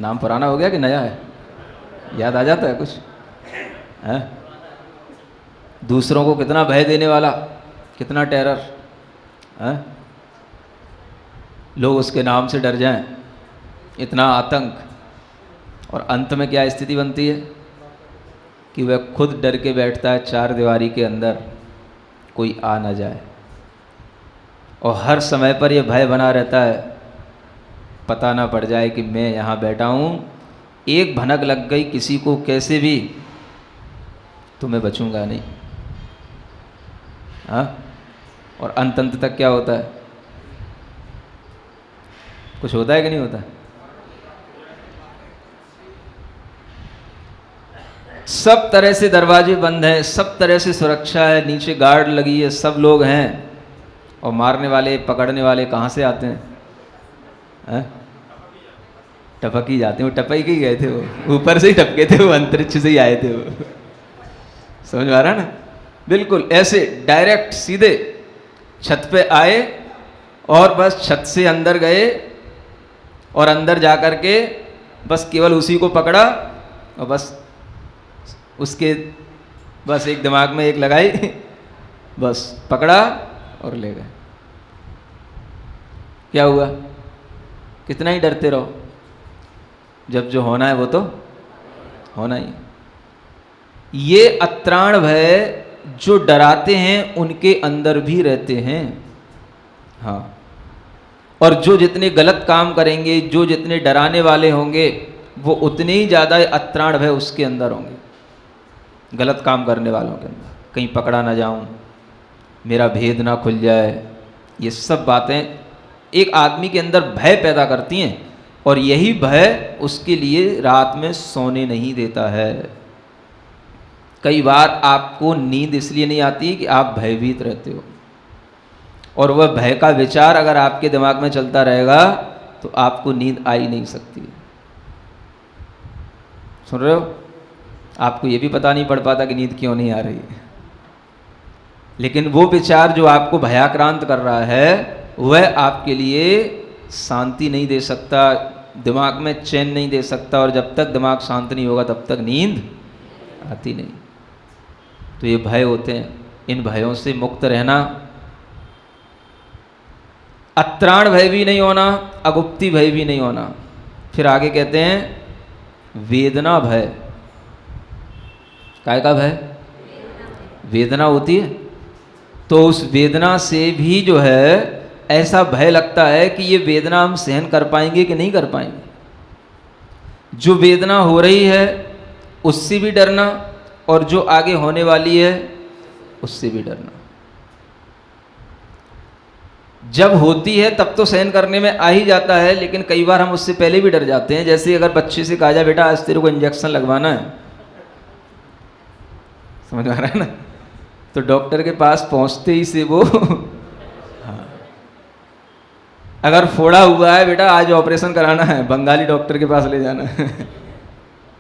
नाम पुराना हो गया कि नया है? याद आ जाता है कुछ? है दूसरों को कितना भय देने वाला, कितना टेरर है, लोग उसके नाम से डर जाएं, इतना आतंक। और अंत में क्या स्थिति बनती है कि वह खुद डर के बैठता है चार दीवारी के अंदर, कोई आ ना जाए। और हर समय पर यह भय बना रहता है, पता ना पड़ जाए कि मैं यहाँ बैठा हूँ, एक भनक लग गई किसी को कैसे भी तो मैं बचूंगा नहीं। हाँ, और अंत तक क्या होता है? कुछ होता है कि नहीं होता? सब तरह से दरवाजे बंद हैं, सब तरह से सुरक्षा है, नीचे गार्ड लगी है, सब लोग हैं, और मारने वाले पकड़ने वाले कहाँ से आते हैं? टपक ही जाते हैं। वो टपक ही गए थे, वो ऊपर से ही टपके थे, वो अंतरिक्ष से ही आए थे वो। समझ में आ रहा ना? बिल्कुल ऐसे डायरेक्ट सीधे छत पे आए और बस छत से अंदर गए, और अंदर जा कर के बस केवल उसी को पकड़ा, और बस उसके बस एक दिमाग में एक लगाई, बस पकड़ा और ले गए। क्या हुआ? कितना ही डरते रहो, जब जो होना है वो तो होना ही। ये अत्राण भय जो डराते हैं उनके अंदर भी रहते हैं। हाँ, और जो जितने गलत काम करेंगे, जो जितने डराने वाले होंगे, वो उतने ही ज़्यादा अत्राण भय उसके अंदर होंगे, गलत काम करने वालों के अंदर। कहीं पकड़ा ना जाऊं, मेरा भेद ना खुल जाए, ये सब बातें एक आदमी के अंदर भय पैदा करती हैं, और यही भय उसके लिए रात में सोने नहीं देता है। कई बार आपको नींद इसलिए नहीं आती कि आप भयभीत रहते हो, और वह भय का विचार अगर आपके दिमाग में चलता रहेगा तो आपको नींद आ ही नहीं सकती। सुन रहे हो? आपको ये भी पता नहीं पड़ पाता कि नींद क्यों नहीं आ रही है, लेकिन वो विचार जो आपको भयाक्रांत कर रहा है वह आपके लिए शांति नहीं दे सकता, दिमाग में चैन नहीं दे सकता, और जब तक दिमाग शांत नहीं होगा तब तक नींद आती नहीं। तो ये भय होते हैं, इन भयों से मुक्त रहना। अत्राण भय भी नहीं होना, अगुप्ती भय भी नहीं होना। फिर आगे कहते हैं वेदना भय। काय का भय? वेदना होती है, तो उस वेदना से भी जो है ऐसा भय लगता है कि ये वेदना हम सहन कर पाएंगे कि नहीं कर पाएंगे। जो वेदना हो रही है उससे भी डरना, और जो आगे होने वाली है उससे भी डरना। जब होती है तब तो सहन करने में आ ही जाता है, लेकिन कई बार हम उससे पहले भी डर जाते हैं। जैसे अगर बच्चे से कहा जाए बेटा आज तेरे को इंजेक्शन लगवाना है, समझ आ रहा है ना, तो डॉक्टर के पास पहुंचते ही से वो हाँ, अगर फोड़ा हुआ है बेटा आज ऑपरेशन कराना है, बंगाली डॉक्टर के पास ले जाना है।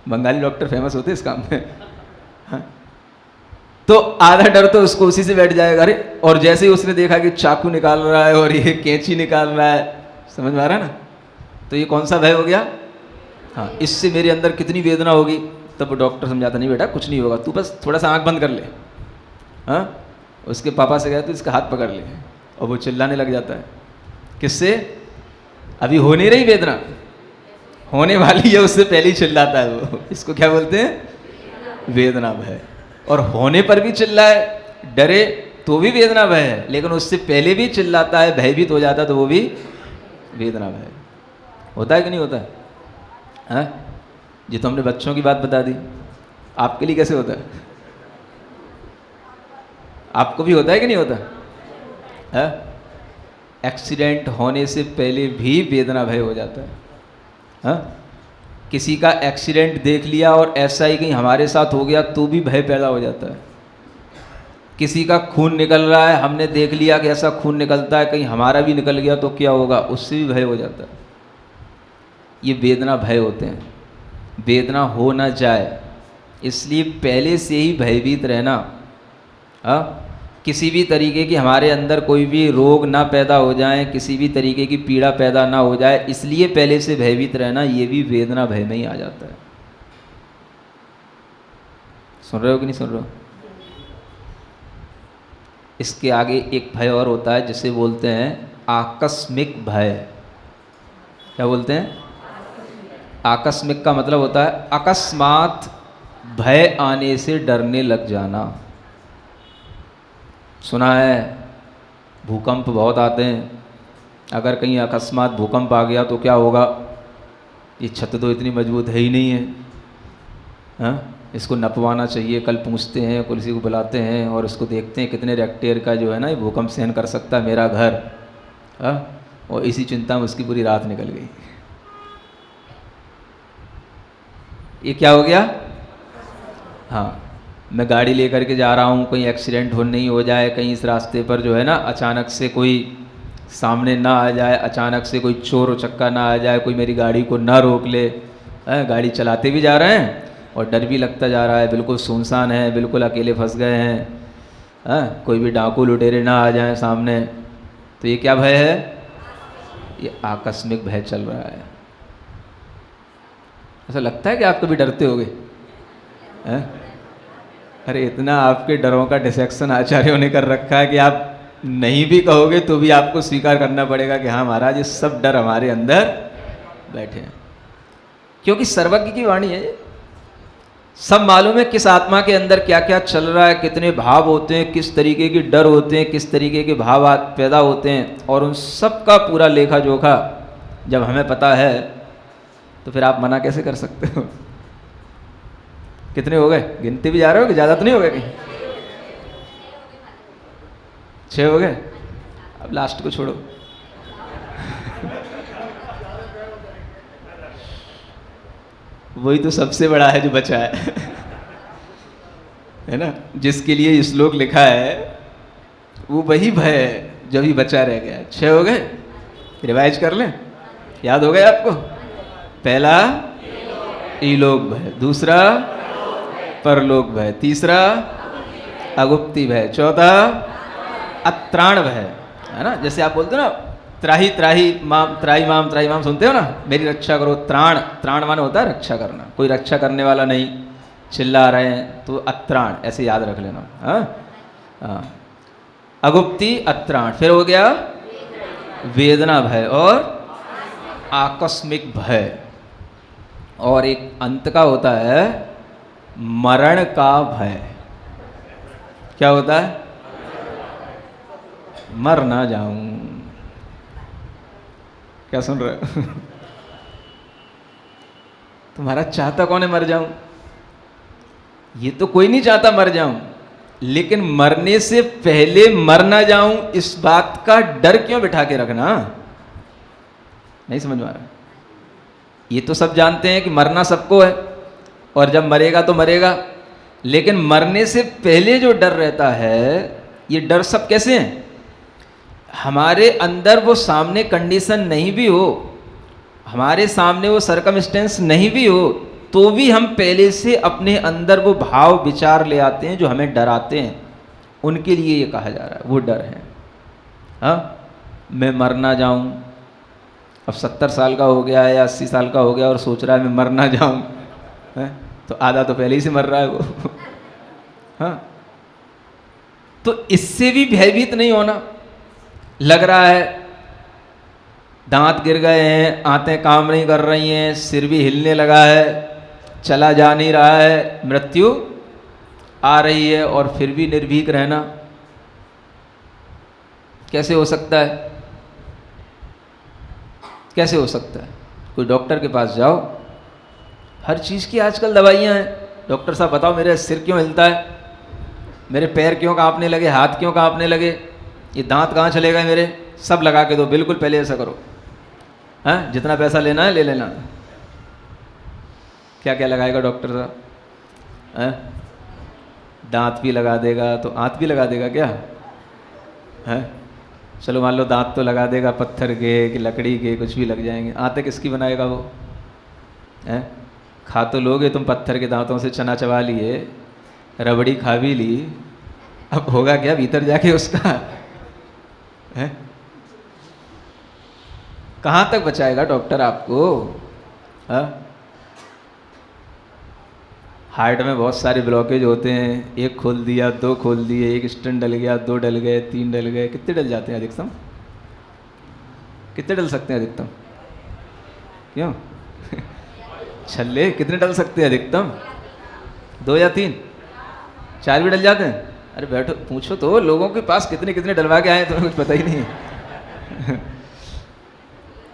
बंगाली डॉक्टर फेमस होते इस काम में। हाँ, तो आधा डर तो उसको उसी से बैठ जाएगा। अरे, और जैसे ही उसने देखा कि चाकू निकाल रहा है और ये कैंची निकाल रहा है, समझ में आ रहा है ना, तो ये कौन सा भय हो गया? हाँ, इससे मेरे अंदर कितनी वेदना होगी। तब वो डॉक्टर समझाता नहीं बेटा कुछ नहीं होगा, तू बस थोड़ा सा आंख बंद कर ले। हाँ, उसके पापा से गया तो इसका हाथ पकड़ ले, और वो चिल्लाने लग जाता है। किससे? अभी हो नहीं रही वेदना, होने वाली है उससे पहले ही चिल्लाता है वो। इसको क्या बोलते हैं? वेदना भय। और होने पर भी चिल्लाए, डरे तो भी वेदना भय है, लेकिन उससे पहले भी चिल्लाता है, भयभीत हो जाता है, तो वो भी वेदना भय। होता है कि नहीं होता है? हाँ, ये तो हमने बच्चों की बात बता दी, आपके लिए कैसे होता है? आपको भी होता है कि नहीं होता है? एक्सीडेंट होने से पहले भी वेदना भय हो जाता है। हाँ, किसी का एक्सीडेंट देख लिया और ऐसा ही कहीं हमारे साथ हो गया तो भी भय पैदा हो जाता है। किसी का खून निकल रहा है, हमने देख लिया कि ऐसा खून निकलता है, कहीं हमारा भी निकल गया तो क्या होगा, उससे भी भय हो जाता है। ये वेदना भय होते हैं। वेदना हो ना जाए इसलिए पहले से ही भयभीत रहना। हाँ, किसी भी तरीके की हमारे अंदर कोई भी रोग ना पैदा हो जाए, किसी भी तरीके की पीड़ा पैदा ना हो जाए, इसलिए पहले से भयभीत रहना, ये भी वेदना भय में ही आ जाता है। सुन रहे हो कि नहीं सुन रहे हो? इसके आगे एक भय और होता है जिसे बोलते हैं आकस्मिक भय। क्या बोलते हैं? आकस्मिक का मतलब होता है अकस्मात भय आने से डरने लग जाना। सुना है भूकंप बहुत आते हैं, अगर कहीं अकस्मात भूकंप आ गया तो क्या होगा? ये छत तो इतनी मजबूत है ही नहीं है, हाँ, इसको नपवाना चाहिए। कल पूछते हैं, किसी को बुलाते हैं और उसको देखते हैं कितने रेक्टेयर का जो है ना ये भूकंप सहन कर सकता है मेरा घर, हाँ, और इसी चिंता में उसकी पूरी रात निकल गई। ये क्या हो गया? हाँ, मैं गाड़ी लेकर के जा रहा हूँ, कहीं एक्सीडेंट हो नहीं हो जाए, कहीं इस रास्ते पर जो है ना अचानक से कोई सामने ना आ जाए, अचानक से कोई चोर उचक्का ना आ जाए, कोई मेरी गाड़ी को ना रोक ले। गाड़ी चलाते भी जा रहे हैं और डर भी लगता जा रहा है, बिल्कुल सुनसान है, बिल्कुल अकेले फंस गए हैं, कोई भी डाकू लुटेरे ना आ जाएं सामने। तो ये क्या भय है? ये आकस्मिक भय चल रहा है। ऐसा लगता है कि आप कभी डरते होगे? अरे इतना आपके डरों का डिसेक्शन आचार्यों ने कर रखा है कि आप नहीं भी कहोगे तो भी आपको स्वीकार करना पड़ेगा कि हाँ महाराज, ये सब डर हमारे अंदर बैठे हैं, क्योंकि सर्वज्ञ की वाणी है। सब मालूम है किस आत्मा के अंदर क्या क्या चल रहा है, कितने भाव होते हैं, किस तरीके के डर होते हैं, किस तरीके के भाव पैदा होते हैं, और उन सब का पूरा लेखा जोखा जब हमें पता है तो फिर आप मना कैसे कर सकते हो? कितने हो गए? गिनती भी जा रहे हो कि ज़्यादा तो नहीं हो गए? कहीं 6 हो गए। अब लास्ट को छोड़ो। वही तो सबसे बड़ा है जो बचा है ना, जिसके लिए श्लोक लिखा है वो वही भय है जो भी बचा रह गया। 6 हो गए, रिवाइज कर लें, याद हो गया आपको? पहला इलोक भय, दूसरा परलोक भय, तीसरा अगुप्ति भय, चौथा अत्राण भय, है ना। जैसे आप बोलते हो ना त्राही त्राही माम त्राही माम सुनते हो ना, मेरी रक्षा करो। त्राण, त्राण माने होता है रक्षा करना, कोई रक्षा करने वाला नहीं, चिल्ला रहे हैं तो अत्राण, ऐसे याद रख लेना। हाँ, अगुप्ति अत्राण, फिर हो गया वेदना भय और आकस्मिक भय, और एक अंत का होता है मरण का भय। क्या होता है? मर ना जाऊं। क्या सुन रहे हो? तुम्हारा चाहता कौन है मर जाऊं? ये तो कोई नहीं चाहता मर जाऊं, लेकिन मरने से पहले मर ना जाऊं इस बात का डर क्यों बिठा के रखना? नहीं समझ में आ रहा? ये तो सब जानते हैं कि मरना सबको है और जब मरेगा तो मरेगा, लेकिन मरने से पहले जो डर रहता है, ये डर सब कैसे हैं? हमारे अंदर वो सामने कंडीशन नहीं भी हो, हमारे सामने वो सरकमस्टेंस नहीं भी हो, तो भी हम पहले से अपने अंदर वो भाव विचार ले आते हैं जो हमें डराते हैं। उनके लिए ये कहा जा रहा है, वो डर है। हाँ, मैं मर ना जाऊं। अब 70 साल का हो गया है या 80 साल का हो गया और सोच रहा है मैं मर ना जाऊं, है? तो आधा तो पहले ही से मर रहा है वो। हाँ, तो इससे भी भयभीत नहीं होना। लग रहा है दांत गिर गए हैं, आंतें काम नहीं कर रही हैं, सिर भी हिलने लगा है, चला जा नहीं रहा है, मृत्यु आ रही है, और फिर भी निर्भीक रहना कैसे हो सकता है? कैसे हो सकता है? कोई डॉक्टर के पास जाओ, हर चीज़ की आजकल दवाइयाँ हैं। डॉक्टर साहब बताओ मेरा सिर क्यों हिलता है, मेरे पैर क्यों कांपने लगे, हाथ क्यों कांपने लगे, ये दांत कहाँ चले गए मेरे, सब लगा के दो, बिल्कुल पहले ऐसा करो। हाँ, जितना पैसा लेना है ले लेना। क्या क्या लगाएगा डॉक्टर साहब? दांत भी लगा देगा तो आंत भी लगा देगा क्या? है, चलो मान लो दांत तो लगा देगा, पत्थर के कि लकड़ी के कुछ भी लग जाएंगे, आंतें किसकी बनाएगा वो? है, खा तो लोगे तुम पत्थर के दांतों से, चना चबा लिए, रबड़ी खा भी ली, अब होगा क्या भीतर जाके उसका है? कहाँ तक बचाएगा डॉक्टर आपको? हाँ? हार्ट में बहुत सारे ब्लॉकेज होते हैं, एक खोल दिया, दो खोल दिए, एक स्टेंट डल गया, दो डल गए, तीन डल गए, कितने डल जाते हैं अधिकतम? कितने डल सकते हैं अधिकतम? क्यों? छल्ले कितने डल सकते हैं अधिकतम? 2 या 3? 4 भी डल जाते हैं? अरे बैठो, पूछो तो लोगों के पास कितने कितने डलवा के आए, तुम्हें कुछ पता ही नहीं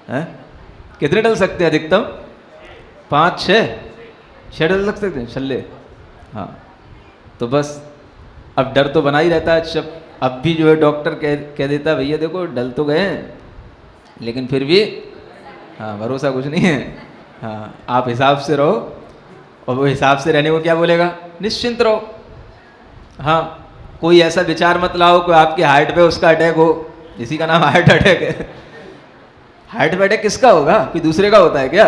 है? कितने डल सकते हैं अधिकतम? 5 6 डल सकते थे छल्ले। हाँ, तो बस अब डर तो बना ही रहता है। जब अब भी जो है डॉक्टर कह देता है भैया देखो डल तो गए हैं, लेकिन फिर भी हाँ भरोसा कुछ नहीं है, हाँ आप हिसाब से रहो। और वो हिसाब से रहने को क्या बोलेगा? निश्चिंत रहो। हाँ, कोई ऐसा विचार मत लाओ कि आपके हार्ट पे उसका अटैक हो, इसी का नाम हार्ट अटैक है। हार्ट पे अटैक किसका होगा? कोई दूसरे का होता है क्या?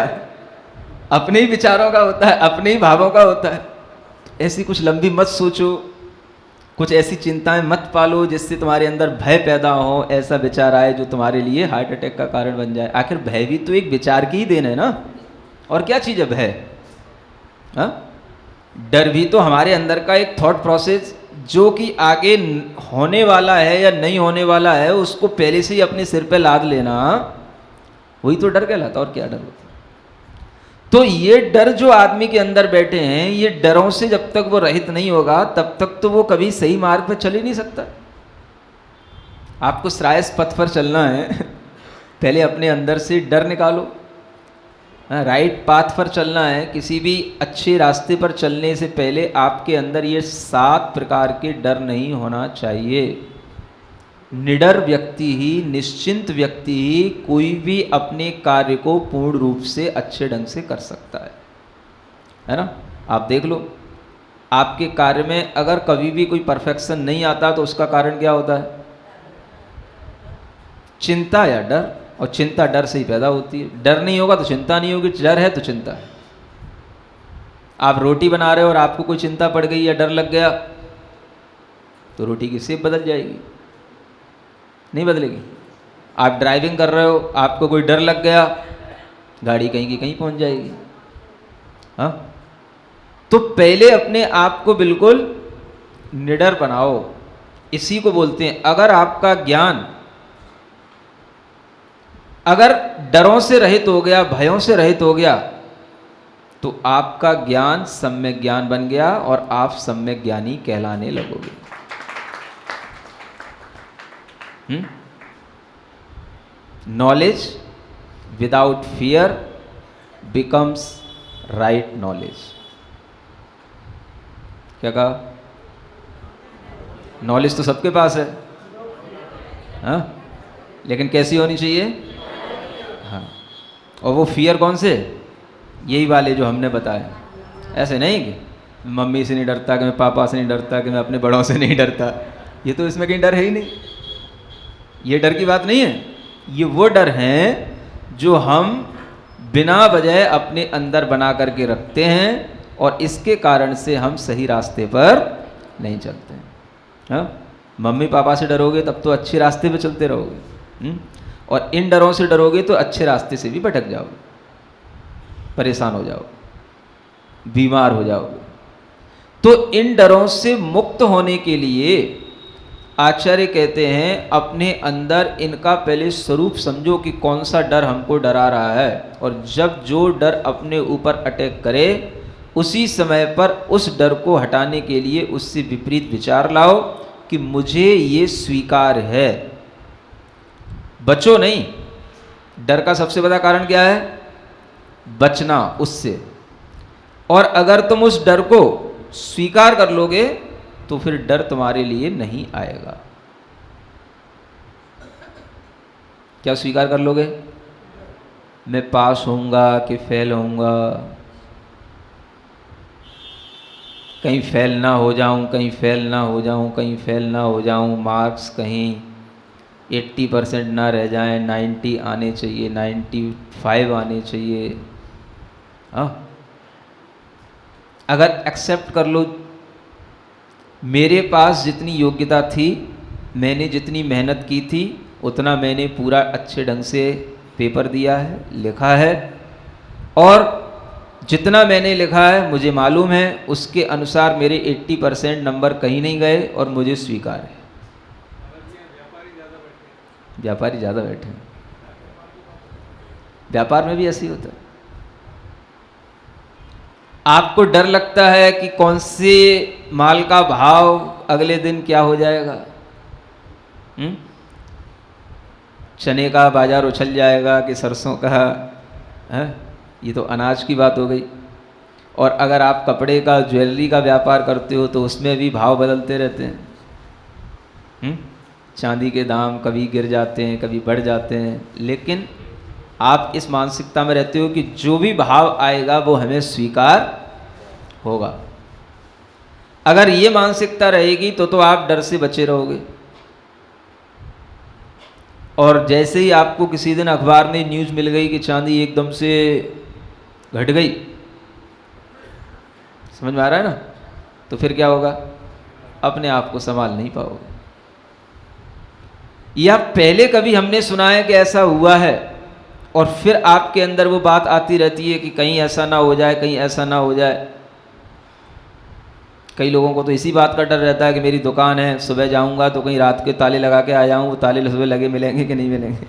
अपने ही विचारों का होता है, अपने ही भावों का होता है। ऐसी कुछ लंबी मत सोचो, कुछ ऐसी चिंताएं मत पालो जिससे तुम्हारे अंदर भय पैदा हो, ऐसा विचार आए जो तुम्हारे लिए हार्ट अटैक का कारण बन जाए। आखिर भय भी तो एक विचार की ही देन है ना, और क्या चीज़ है भय? हाँ, डर भी तो हमारे अंदर का एक थॉट प्रोसेस जो कि आगे होने वाला है या नहीं होने वाला है उसको पहले से ही अपने सिर पे लाद लेना, वही तो डर कहलाता। और क्या डर होता? तो ये डर जो आदमी के अंदर बैठे हैं, ये डरों से जब तक वो रहित नहीं होगा तब तक तो वो कभी सही मार्ग पर चल ही नहीं सकता। आपको श्रायस पथ पर चलना है पहले अपने अंदर से डर निकालो। राइट पाथ पर चलना है, किसी भी अच्छे रास्ते पर चलने से पहले आपके अंदर ये 7 प्रकार के डर नहीं होना चाहिए। निडर व्यक्ति ही, निश्चिंत व्यक्ति ही कोई भी अपने कार्य को पूर्ण रूप से अच्छे ढंग से कर सकता है ना? आप देख लो, आपके कार्य में अगर कभी भी कोई परफेक्शन नहीं आता तो उसका कारण क्या होता है? चिंता या डर। और चिंता डर से ही पैदा होती है। डर नहीं होगा तो चिंता नहीं होगी, डर है तो चिंता है। आप रोटी बना रहे हो और आपको कोई चिंता पड़ गई या डर लग गया तो रोटी की शेप बदल जाएगी, नहीं बदलेगी। आप ड्राइविंग कर रहे हो, आपको कोई डर लग गया, गाड़ी कहीं की कहीं पहुंच जाएगी। हाँ, तो पहले अपने आप को बिल्कुल निडर बनाओ। इसी को बोलते हैं, अगर आपका ज्ञान अगर डरों से रहित हो गया, भयों से रहित हो गया, तो आपका ज्ञान सम्यक ज्ञान बन गया और आप सम्यक ज्ञानी कहलाने लगोगे। Knowledge without fear becomes right knowledge. क्या कहा? नॉलेज तो सबके पास है, हाँ, लेकिन कैसी होनी चाहिए? हाँ, और वो फियर कौन से? यही वाले जो हमने बताए। ऐसे नहीं कि मम्मी से नहीं डरता, कि मैं पापा से नहीं डरता, कि मैं अपने बड़ों से नहीं डरता। ये तो इसमें कहीं डर है ही नहीं, ये डर की बात नहीं है। ये वो डर हैं जो हम बिना वजह अपने अंदर बना करके रखते हैं और इसके कारण से हम सही रास्ते पर नहीं चलते हैं। हाँ, मम्मी पापा से डरोगे तब तो अच्छे रास्ते पे चलते रहोगे, और इन डरों से डरोगे तो अच्छे रास्ते से भी भटक जाओगे, परेशान हो जाओगे, बीमार हो जाओगे। तो इन डरों से मुक्त होने के लिए आचार्य कहते हैं अपने अंदर इनका पहले स्वरूप समझो कि कौन सा डर हमको डरा रहा है, और जब जो डर अपने ऊपर अटैक करे उसी समय पर उस डर को हटाने के लिए उससे विपरीत विचार लाओ कि मुझे ये स्वीकार है। बचो नहीं। डर का सबसे बड़ा कारण क्या है? बचना उससे। और अगर तुम उस डर को स्वीकार कर लोगे तो फिर डर तुम्हारे लिए नहीं आएगा। क्या स्वीकार कर लोगे? मैं पास होऊंगा कि फेल होऊंगा, कहीं फेल ना हो जाऊं, कहीं फेल ना हो जाऊं, कहीं फेल ना हो जाऊं, मार्क्स कहीं 80% ना रह जाएं, 90 आने चाहिए, 95 आने चाहिए। हाँ, अगर एक्सेप्ट कर लो मेरे पास जितनी योग्यता थी, मैंने जितनी मेहनत की थी, उतना मैंने पूरा अच्छे ढंग से पेपर दिया है, लिखा है, और जितना मैंने लिखा है मुझे मालूम है उसके अनुसार मेरे 80% नंबर कहीं नहीं गए और मुझे स्वीकार है। व्यापारी ज़्यादा बैठे हैं। व्यापार में भी ऐसे ही होता है। आपको डर लगता है कि कौन से माल का भाव अगले दिन क्या हो जाएगा। चने का बाजार उछल जाएगा कि सरसों का है, ये तो अनाज की बात हो गई। और अगर आप कपड़े का, ज्वेलरी का व्यापार करते हो तो उसमें भी भाव बदलते रहते हैं। चांदी के दाम कभी गिर जाते हैं, कभी बढ़ जाते हैं, लेकिन आप इस मानसिकता में रहते हो कि जो भी भाव आएगा वो हमें स्वीकार होगा। अगर ये मानसिकता रहेगी तो आप डर से बचे रहोगे। और जैसे ही आपको किसी दिन अखबार में न्यूज़ मिल गई कि चांदी एकदम से घट गई, समझ में आ रहा है ना, तो फिर क्या होगा, अपने आप को संभाल नहीं पाओगे। या पहले कभी हमने सुना है कि ऐसा हुआ है और फिर आपके अंदर वो बात आती रहती है कि कहीं ऐसा ना हो जाए, कहीं ऐसा ना हो जाए। कई लोगों को तो इसी बात का डर रहता है कि मेरी दुकान है, सुबह जाऊंगा तो कहीं रात के ताले लगा के आ जाऊँ, वो ताले सुबह लगे मिलेंगे कि नहीं मिलेंगे।